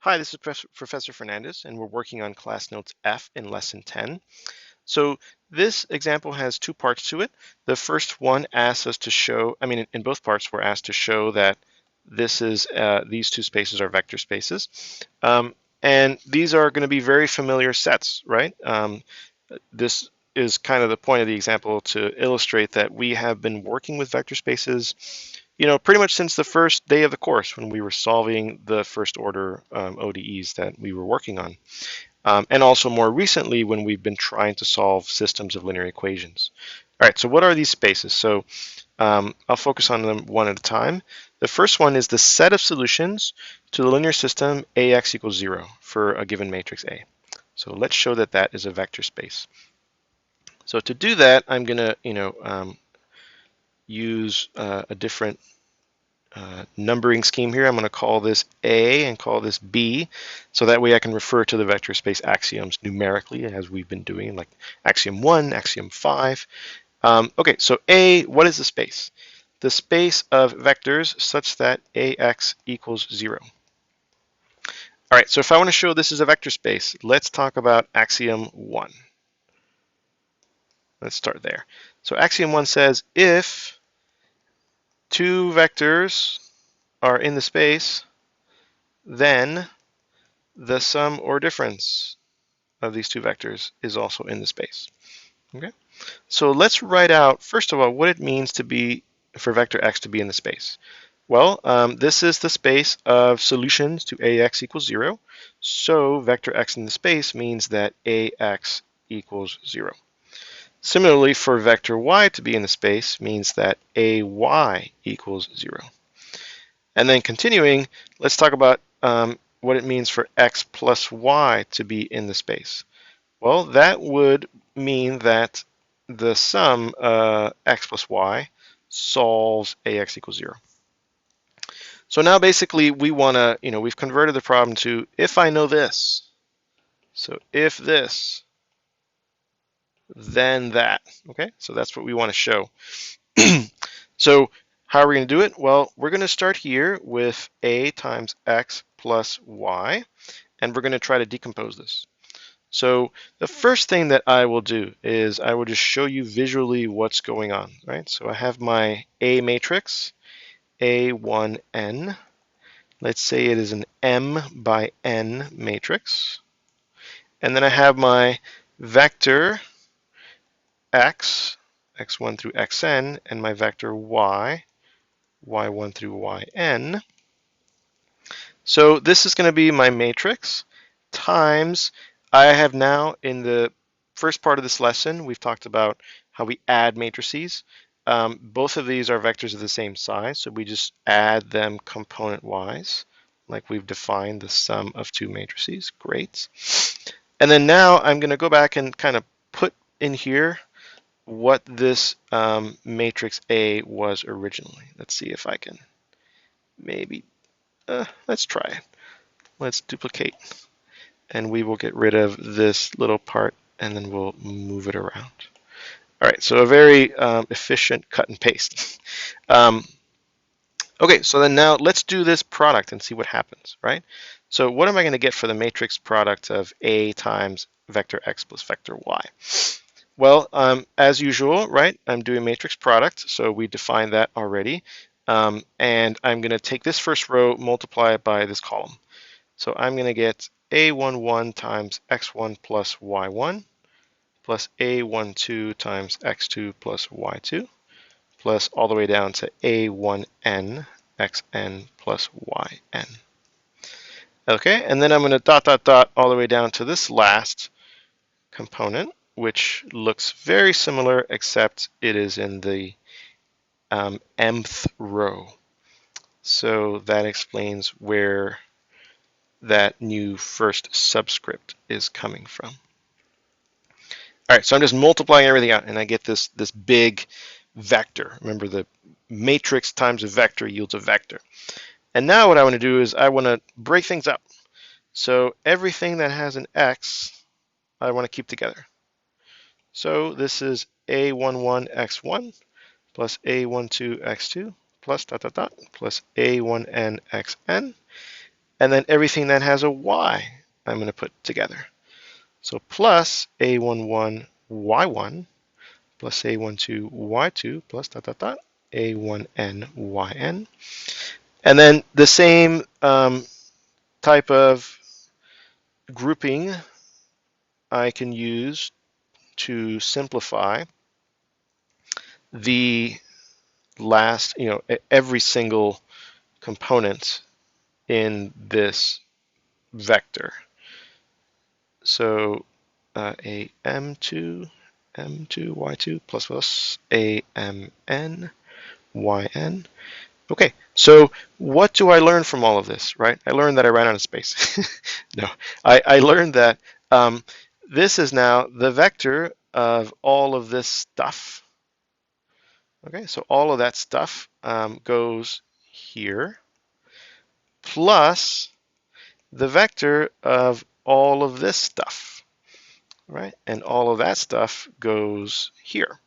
Hi, this is Professor Fernandez, and we're working on class notes F in lesson 10. So this example has two parts to it. The first one asks us to show, in both parts, we're asked to show that this is these two spaces are vector spaces. And these are going to be very familiar sets, right? This is kind of the point of the example to illustrate that we have been working with vector spaces pretty much since the first day of the course when we were solving the first order ODEs that we were working on. And also more recently when we've been trying to solve systems of linear equations. All right, so what are these spaces? So I'll focus on them one at a time. The first one is the set of solutions to the linear system AX equals 0 for a given matrix A. So let's show that that is a vector space. So to do that, I'm going to, use a different numbering scheme here. I'm going to call this A and call this B, so that way I can refer to the vector space axioms numerically as we've been doing, like axiom 1, axiom 5. Okay, so A, what is the space? The space of vectors such that AX equals 0. All right, so if I want to show this is a vector space, let's talk about axiom 1. Let's start there. So axiom 1 says if two vectors are in the space, then the sum or difference of these two vectors is also in the space. Okay, so let's write out first of all what it means to be for vector x to be in the space. Well, this is the space of solutions to AX equals 0. So vector x in the space means that AX equals 0. Similarly, for vector y to be in the space means that AY equals 0. And then continuing, let's talk about what it means for x plus y to be in the space. Well, that would mean that the sum x plus y solves AX equals 0. So now basically we want to, we've converted the problem to if I know this. So if this, then that. Okay, so that's what we want to show. So how are we going to do it? Well, we're going to start here with a times x plus y, and we're going to try to decompose this. So the first thing that I will do is I will just show you visually what's going on, right? So I have my A matrix, A1n. Let's say it is an M by N matrix. And then I have my vector x, x1 through xn, and my vector y, y1 through yn. So this is going to be my matrix times, I have now in the first part of this lesson, we've talked about how we add matrices. Both of these are vectors of the same size, so we just add them component-wise, like we've defined the sum of two matrices. Great. And then now I'm going to go back and kind of put in here what this matrix A was originally. Let's see if I can maybe, let's try it. Let's duplicate. And we will get rid of this little part and then we'll move it around. All right, so a very efficient cut and paste. Okay, so then now let's do this product and see what happens, right? So what am I going to get for the matrix product of A times vector x plus vector y? Well, as usual, right, I'm doing matrix product, so we defined that already. And I'm going to take this first row, multiply it by this column. So I'm going to get A11 times x1 plus y1 plus A12 times x2 plus y2 plus all the way down to A1n xn plus yn. Okay, and then I'm going to dot, dot, dot all the way down to this last component, which looks very similar, except it is in the mth row. So that explains where that new first subscript is coming from. All right, so I'm just multiplying everything out, and I get this big vector. Remember, the matrix times a vector yields a vector. And now what I want to do is I want to break things up. So everything that has an x, I want to keep together. So this is A11 x1 plus A12 x2 plus dot, dot, dot, plus A1n xn. and then everything that has a y, I'm going to put together. So plus a11 y1 plus a12 y2 plus dot dot dot a1n yn. And then the same type of grouping I can use to simplify the last, every single component in this vector. So a m2 y2 plus a mn yn. Okay, so what do I learn from all of this, right? I learned that I ran out of space. No, I learned that this is now the vector of all of this stuff. Okay, so all of that stuff goes here, plus the vector of all of this stuff, right? And all of that stuff goes here.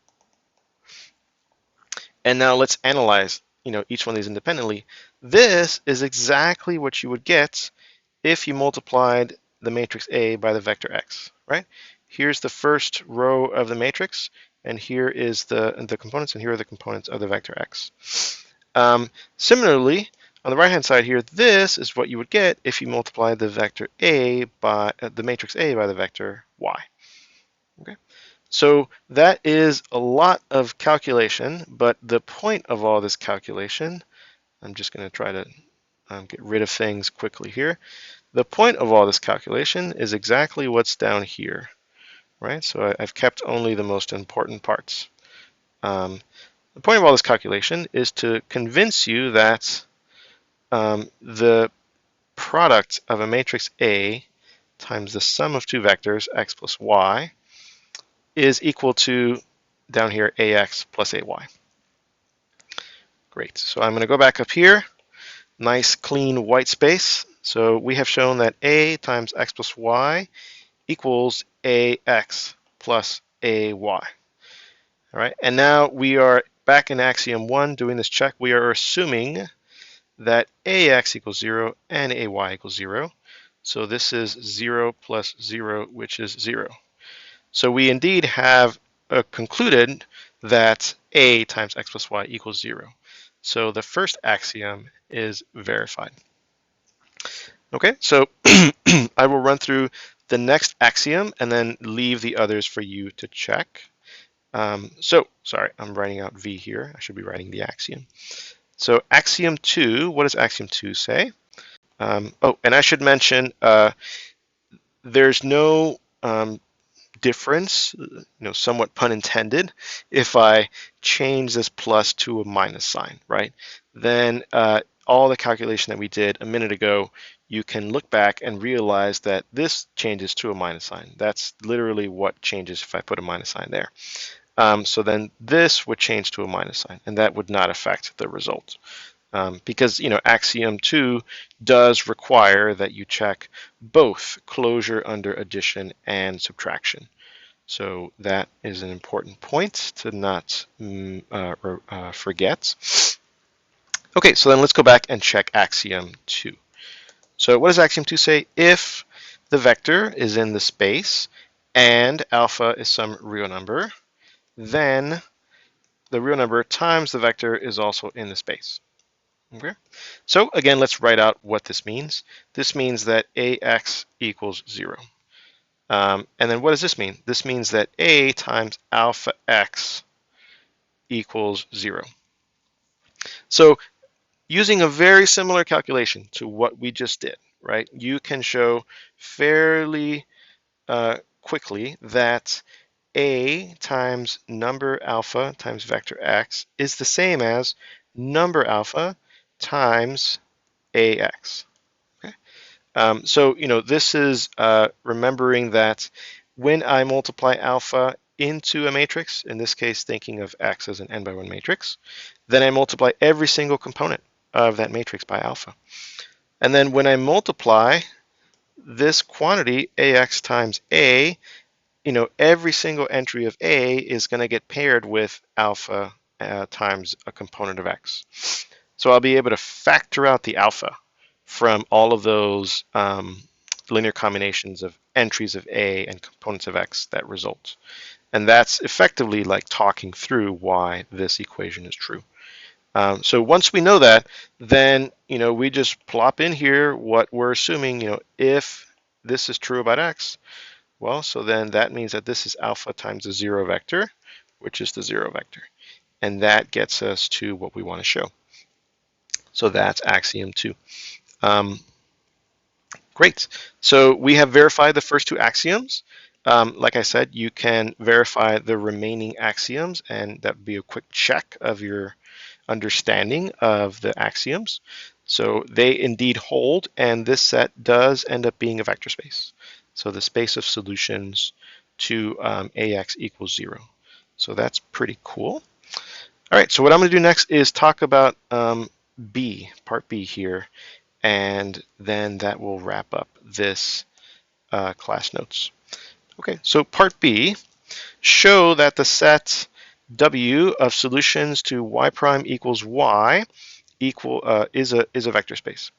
And now let's analyze, each one of these independently. This is exactly what you would get if you multiplied the matrix A by the vector x, right? Here's the first row of the matrix, and here is the components, and here are the components of the vector x. Similarly, on the right-hand side here, this is what you would get if you multiply the vector A by the matrix A by the vector y. Okay, so that is a lot of calculation, but the point of all this calculation, I'm just going to try to get rid of things quickly here. The point of all this calculation is exactly what's down here, right? So I've kept only the most important parts. The point of all this calculation is to convince you that the product of a matrix A times the sum of two vectors, x plus y, is equal to, down here, ax plus ay. Great. So I'm going to go back up here. Nice, clean white space. So we have shown that a times x plus y equals ax plus ay. All right, and now we are back in axiom 1 doing this check. We are assuming that ax equals 0 and ay equals 0. So this is 0 plus 0, which is 0. So we indeed have concluded that a times x plus y equals 0. So the first axiom is verified. Okay, so I will run through the next axiom and then leave the others for you to check. Sorry, I'm writing out V here. I should be writing the axiom. So axiom 2, what does axiom 2 say? Oh, and I should mention there's no difference, somewhat pun intended, if I change this plus to a minus sign, right? Then all the calculation that we did a minute ago, you can look back and realize that this changes to a minus sign. That's literally what changes if I put a minus sign there. So then this would change to a minus sign, and that would not affect the result. Because axiom 2 does require that you check both closure under addition and subtraction. So that is an important point to not forget. Okay, so then let's go back and check axiom 2. So what does axiom 2 say? If the vector is in the space and alpha is some real number, then the real number times the vector is also in the space. Okay, so again, let's write out what this means. This means that ax equals 0. And then what does this mean? This means that a times alpha x equals 0. So using a very similar calculation to what we just did, right? You can show fairly quickly that a times number alpha times vector x is the same as number alpha times ax. Okay? So this is remembering that when I multiply alpha into a matrix, in this case thinking of x as an n by 1 matrix, then I multiply every single component of that matrix by alpha. And then when I multiply this quantity ax times a, every single entry of a is going to get paired with alpha times a component of x. So I'll be able to factor out the alpha from all of those linear combinations of entries of A and components of X that result. And that's effectively like talking through why this equation is true. So once we know that, then we just plop in here what we're assuming. If this is true about X, well, so then that means that this is alpha times the zero vector, which is the zero vector. And that gets us to what we want to show. So that's axiom 2. Great. So we have verified the first two axioms. Like I said, you can verify the remaining axioms, and that would be a quick check of your understanding of the axioms. So they indeed hold, and this set does end up being a vector space. So the space of solutions to AX equals 0. So that's pretty cool. All right, so what I'm going to do next is talk about part B here, and then that will wrap up this class notes. Okay, so part B, show that the set W of solutions to y prime equals y is a vector space.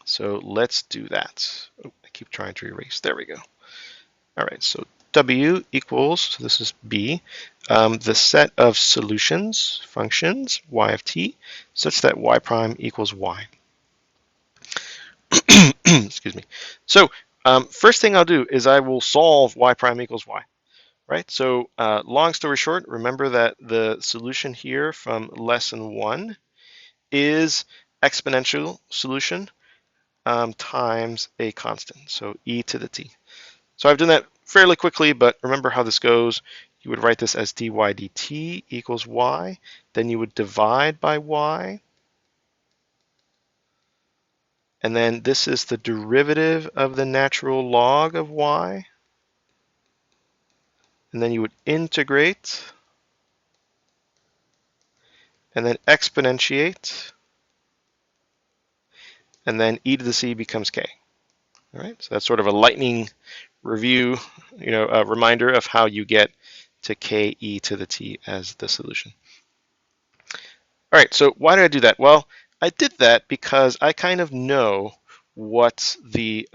So let's do that. Oh, I keep trying to erase. There we go. All right, so W equals, so this is B, the set of solutions, functions, y of t, such that y prime equals y. Excuse me. So first thing I'll do is I will solve y prime equals y. Right, so long story short, remember that the solution here from lesson 1 is exponential solution times a constant, so e to the t. So I've done that fairly quickly, but remember how this goes. You would write this as dy dt equals y, then you would divide by y, and then this is the derivative of the natural log of y, and then you would integrate, and then exponentiate, and then e to the c becomes k. All right, so that's sort of a lightning review, a reminder of how you get to k e to the t as the solution. All right, so why did I do that? Well, I did that because I kind of know what the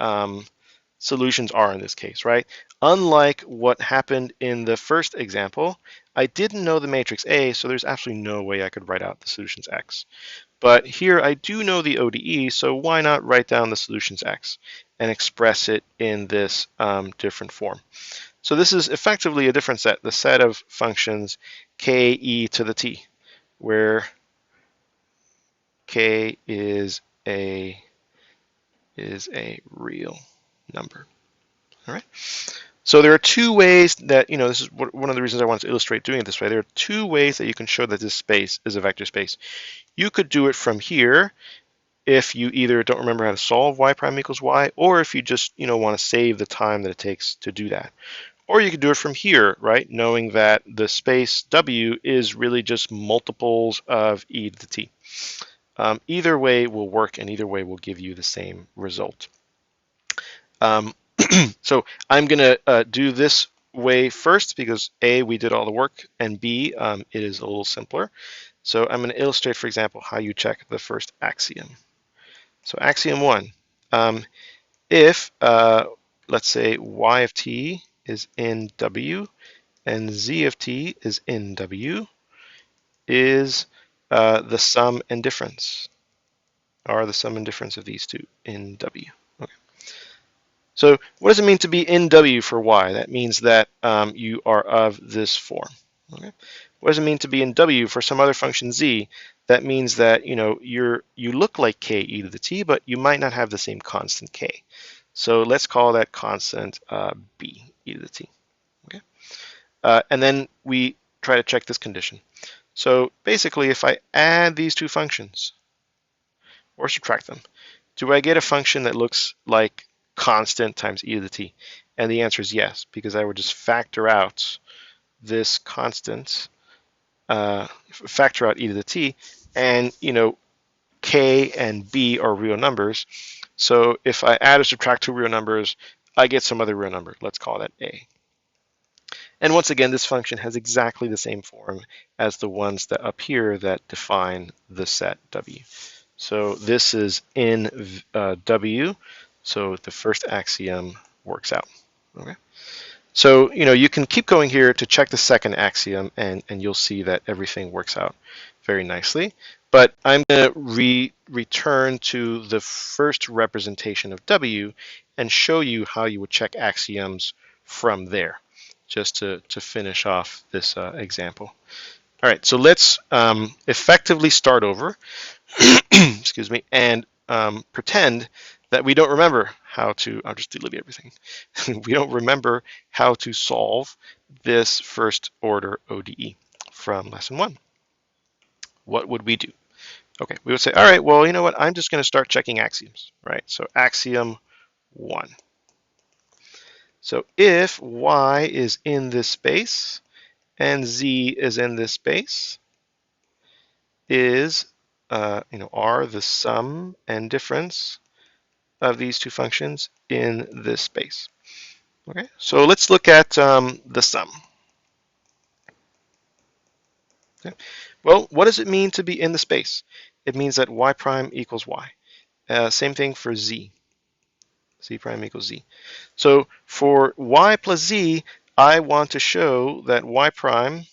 solutions are in this case, right? Unlike what happened in the first example, I didn't know the matrix A, so there's absolutely no way I could write out the solutions X. But here I do know the ODE, so why not write down the solutions X and express it in this different form? So this is effectively a different set, the set of functions k e to the t, where k is a real number. All right. So there are two ways that, this is one of the reasons I wanted to illustrate doing it this way. There are two ways that you can show that this space is a vector space. You could do it from here if you either don't remember how to solve y prime equals y, or if you just, want to save the time that it takes to do that. Or you could do it from here, right? Knowing that the space W is really just multiples of e to the t. Either way will work, and either way will give you the same result. So I'm going to do this way first because A, we did all the work, and B, it is a little simpler. So I'm going to illustrate, for example, how you check the first axiom. So axiom 1, if, let's say, y of t is in W and z of t is in W, is the sum and difference, are the sum and difference of these two in W. Okay. So what does it mean to be in W for y? That means that you are of this form. Okay. What does it mean to be in W for some other function z? That means that you look like k e to the t, but you might not have the same constant k. So let's call that constant b e to the t. Okay. And then we try to check this condition. So basically, if I add these two functions or subtract them, do I get a function that looks like constant times e to the t? And the answer is yes, because I would just factor out this constant, factor out e to the t, and k and b are real numbers. So if I add or subtract two real numbers, I get some other real number. Let's call that a. And once again, this function has exactly the same form as the ones that up here that define the set W. So this is in W, so the first axiom works out. Okay. So, you can keep going here to check the second axiom, and you'll see that everything works out very nicely. But I'm going to return to the first representation of W and show you how you would check axioms from there, just to finish off this example. All right, so let's effectively start over, excuse me, and pretend that we don't remember how to, I'll just delete everything. We don't remember how to solve this first order ODE from lesson 1. What would we do? Okay, we would say, all right, well, you know what? I'm just going to start checking axioms, right? So axiom 1. So if y is in this space and z is in this space, is are the sum and difference of these two functions in this space. Okay, so let's look at the sum. Okay. Well, what does it mean to be in the space? It means that y prime equals y. Same thing for z. Z prime equals z. So for y plus z, I want to show that y prime,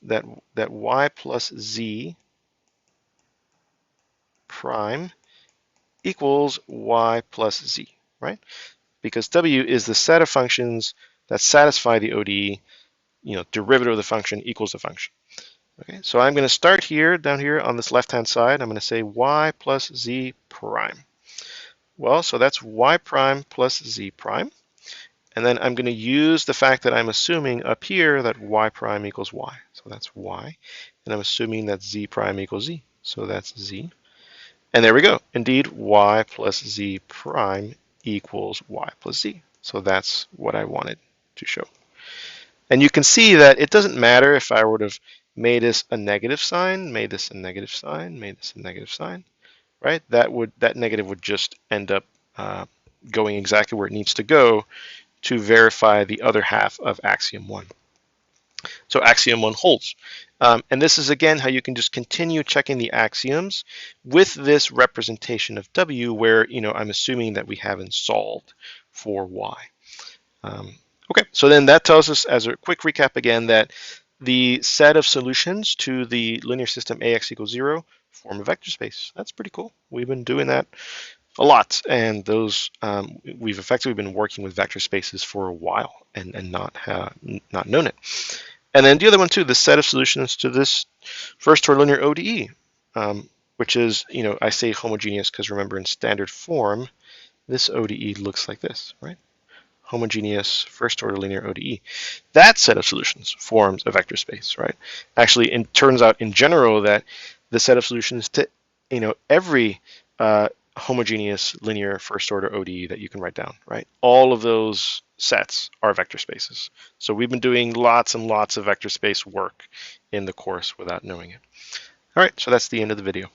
that y plus z prime equals y plus z, right? Because w is the set of functions that satisfy the ODE, derivative of the function equals the function. Okay, so I'm going to start here, down here on this left-hand side. I'm going to say y plus z prime. Well, so that's y prime plus z prime. And then I'm going to use the fact that I'm assuming up here that y prime equals y. So that's y. And I'm assuming that z prime equals z. So that's z. And there we go. Indeed, y plus z prime equals y plus z. So that's what I wanted to show. And you can see that it doesn't matter if I would have made this a negative sign, made this a negative sign, made this a negative sign, right? That negative would just end up going exactly where it needs to go to verify the other half of axiom 1. So axiom 1 holds. And this is, again, how you can just continue checking the axioms with this representation of W where, I'm assuming that we haven't solved for Y. Okay, so then that tells us, as a quick recap again, that the set of solutions to the linear system AX equals 0 form a vector space. That's pretty cool. We've been doing that a lot, and those we've effectively been working with vector spaces for a while and not known it. And then the other one too, the set of solutions to this first order linear ODE, which is, I say homogeneous because remember in standard form, this ODE looks like this, right? Homogeneous first order linear ODE. That set of solutions forms a vector space, right? Actually, it turns out in general that the set of solutions to, every homogeneous linear first order ODE that you can write down, right? All of those sets are vector spaces. So we've been doing lots and lots of vector space work in the course without knowing it. All right, so that's the end of the video.